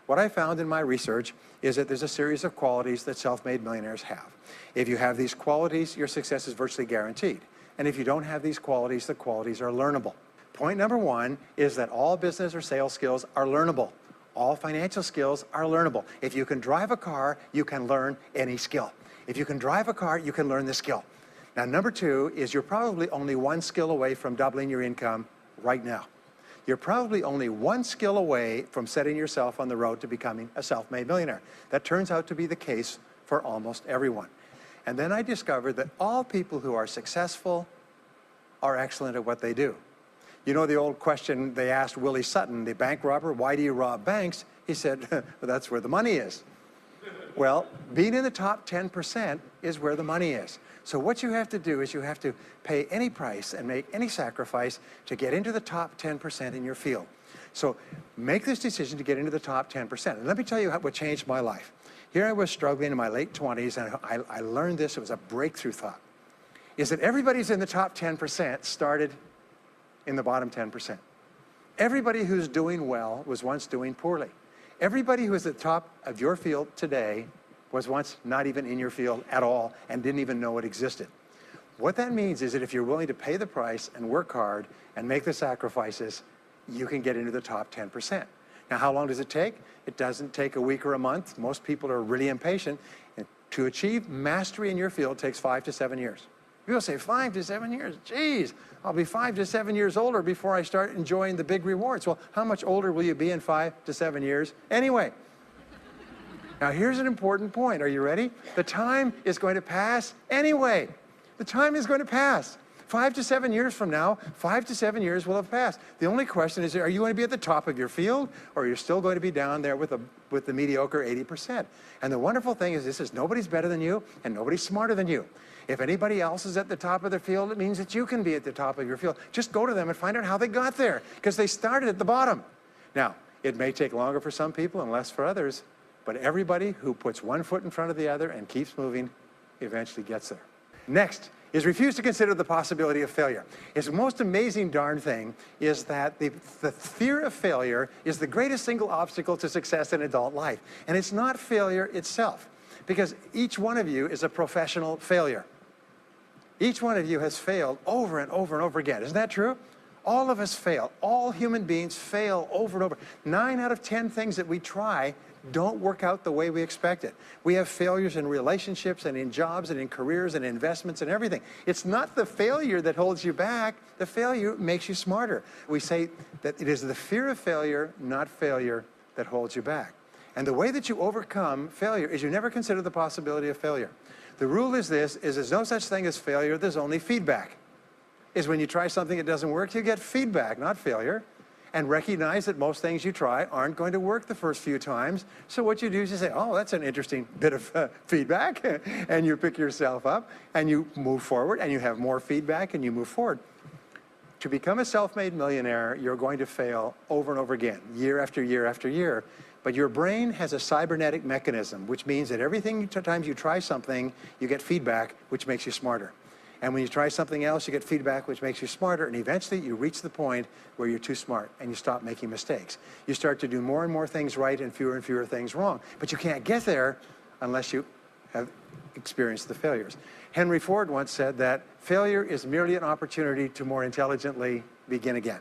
what I found in my research is that there's a series of qualities that self-made millionaires have. If you have these qualities, your success is virtually guaranteed. And if you don't have these qualities, the qualities are learnable. Point number one is that all business or sales skills are learnable. All financial skills are learnable. If you can drive a car, you can learn any skill. If you can drive a car, you can learn the skill. Now, number two is you're probably only one skill away from doubling your income right now. You're probably only one skill away from setting yourself on the road to becoming a self-made millionaire. That turns out to be the case for almost everyone. And then I discovered that all people who are successful are excellent at what they do. You know the old question they asked Willie Sutton, the bank robber, why do you rob banks? He said, well, that's where the money is. Well, being in the top 10% is where the money is. So what you have to do is you have to pay any price and make any sacrifice to get into the top 10% in your field. So make this decision to get into the top 10%. And let me tell you what changed my life. Here I was struggling in my late 20s, and I learned this. It was a breakthrough thought. Is that everybody's in the top 10% started in the bottom 10%. Everybody who's doing well was once doing poorly. Everybody who is at the top of your field today was once not even in your field at all and didn't even know it existed. What that means is that if you're willing to pay the price and work hard and make the sacrifices, you can get into the top 10%. Now, how long does it take? It doesn't take a week or a month. Most people are really impatient. And to achieve mastery in your field takes 5 to 7 years. People say 5 to 7 years. Geez, I'll be 5 to 7 years older before I start enjoying the big rewards. Well, how much older will you be in 5 to 7 years anyway? Now, here's an important point. Are you ready? The time is going to pass anyway. The time is going to pass. 5 to 7 years from now, 5 to 7 years will have passed. The only question is, are you going to be at the top of your field, or you're still going to be down there with the mediocre 80%? And the wonderful thing is this is nobody's better than you, and nobody's smarter than you. If anybody else is at the top of their field, it means that you can be at the top of your field. Just go to them and find out how they got there, because they started at the bottom. Now, it may take longer for some people and less for others, but everybody who puts one foot in front of the other and keeps moving eventually gets there. Next is refuse to consider the possibility of failure. It's the most amazing darn thing is that the fear of failure is the greatest single obstacle to success in adult life. And it's not failure itself, because each one of you is a professional failure. Each one of you has failed over and over and over again. Isn't that true? All of us fail. All human beings fail over and over. 9 out of 10 things that we try don't work out the way we expected. We have failures in relationships and in jobs and in careers and investments and everything. It's not the failure that holds you back. The failure makes you smarter. We say that it is the fear of failure, not failure, that holds you back. And the way that you overcome failure is you never consider the possibility of failure. The rule is this, is there's no such thing as failure, there's only feedback. Is when you try something that doesn't work, you get feedback, not failure. And recognize that most things you try aren't going to work the first few times. So what you do is you say, oh, that's an interesting bit of feedback. And you pick yourself up and you move forward and you have more feedback and you move forward. To become a self-made millionaire, you're going to fail over and over again, year after year after year. But your brain has a cybernetic mechanism, which means that every time you try something, you get feedback, which makes you smarter. And when you try something else, you get feedback, which makes you smarter. And eventually, you reach the point where you're too smart and you stop making mistakes. You start to do more and more things right and fewer things wrong. But you can't get there unless you have experienced the failures. Henry Ford once said that failure is merely an opportunity to more intelligently begin again.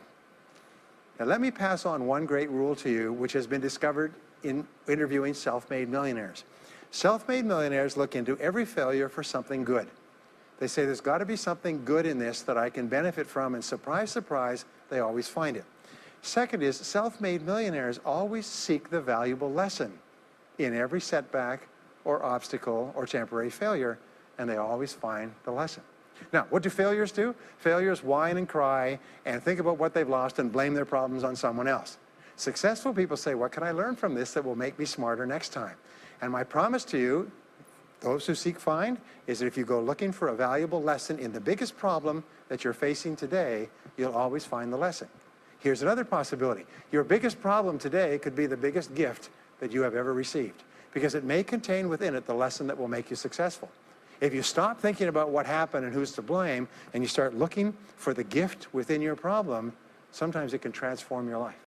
Now, let me pass on one great rule to you, which has been discovered in interviewing self-made millionaires. Self-made millionaires look into every failure for something good. They say there's got to be something good in this that I can benefit from, and surprise, surprise, they always find it. Second is self-made millionaires always seek the valuable lesson in every setback or obstacle or temporary failure, and they always find the lesson. Now, what do failures do? Failures whine and cry and think about what they've lost and blame their problems on someone else. Successful people say, what can I learn from this that will make me smarter next time? And my promise to you, those who seek find, is that if you go looking for a valuable lesson in the biggest problem that you're facing today, you'll always find the lesson. Here's another possibility. Your biggest problem today could be the biggest gift that you have ever received, because it may contain within it the lesson that will make you successful. If you stop thinking about what happened and who's to blame, and you start looking for the gift within your problem, sometimes it can transform your life.